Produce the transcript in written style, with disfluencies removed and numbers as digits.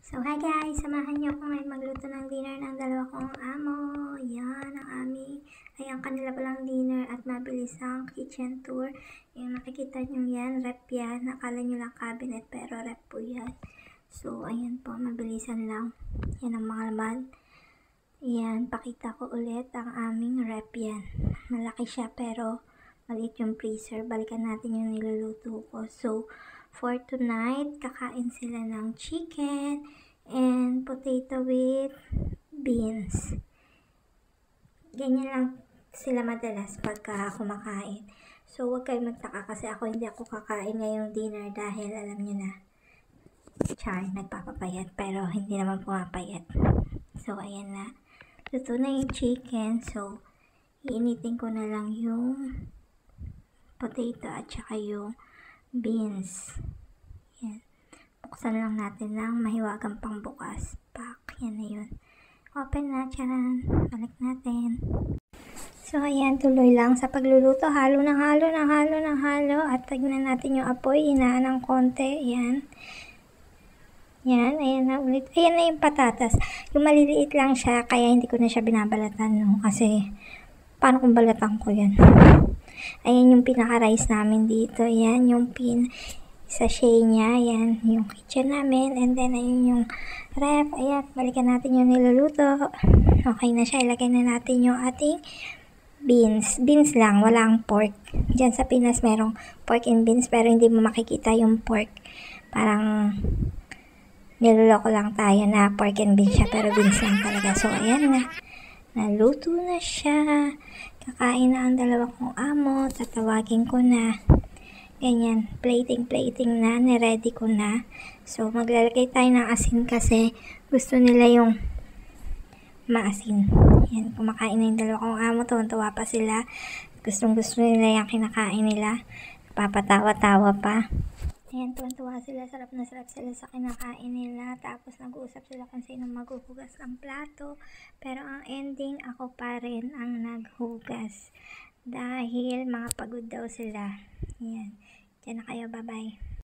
So, hi guys! Samahan niyo ako ngayon magluto ng dinner ng dalawa kong amo. Yan, ang aming, ay ang kanila palang dinner at mabilis ang kitchen tour. Yung nakikita niyo yan, rep yan. Nakala niyo lang cabinet pero rep po yan. So, ayan po, mabilisan lang. Yan ang mga laman. Yan, pakita ko ulit ang aming rep yan. Malaki siya pero maliit yung freezer. Balikan natin yung niluluto ko. So, for tonight, kakain sila ng chicken and potato with beans. Ganyan lang sila madalas pagka kumakain. So, huwag kayo magtaka kasi hindi ako kakain ngayong dinner dahil alam niyo na, char, nagpapapayat pero hindi naman pumapayat. So, ayan na. Luto na yung chicken. So, iinitin ko na lang yung potato at saka yung beans. Yan. Buksan lang natin ng mahiwagang pangbukas. Pak. Yan na yun. Open na. Charan. Balik natin. So, ayan. Tuloy lang sa pagluluto. Halo ng halo ng halo ng halo. At tignan natin yung apoy. Hinaan ng konti. Yan. Yan. Ayan na ulit. Ayan na yung patatas. Yung maliliit lang siya. Kaya hindi ko na siya binabalatan. No? Kasi, paano kung balatan ko yan? Ayan yung pinaka-rice namin dito. Ayan yung sachet niya. Ayan yung kitchen namin. And then, ayan yung ref. Ayan, balikan natin yung niluluto. Okay na siya. Ilagay na natin yung ating beans. Beans lang, walang pork. Diyan sa Pinas merong pork and beans pero hindi mo makikita yung pork. Parang niloloko lang tayo na pork and beans siya pero beans lang talaga. So, ayan na. Naluto na siya. Kakain na ang dalawa kong amo. Tatawagin ko na. Ganyan. Plating na. Niready ko na. So, maglalagay tayo ng asin kasi gusto nila yung maasin. Yan. Kumakain na yung dalawa kong amo. Tuwan-tuwa pa sila. Gustong-gusto nila yung kinakain nila. Papatawa-tawa pa. Ayan, tuwan-tuwa sila. Sarap na sarap sila sa kinakain nila. Tapos nag-uusap sila kung sino maghuhugas ng plato. Pero ang ending, ako pa rin ang naghugas. Dahil mga pagod daw sila. Ayan. Diyan na kayo. Bye-bye.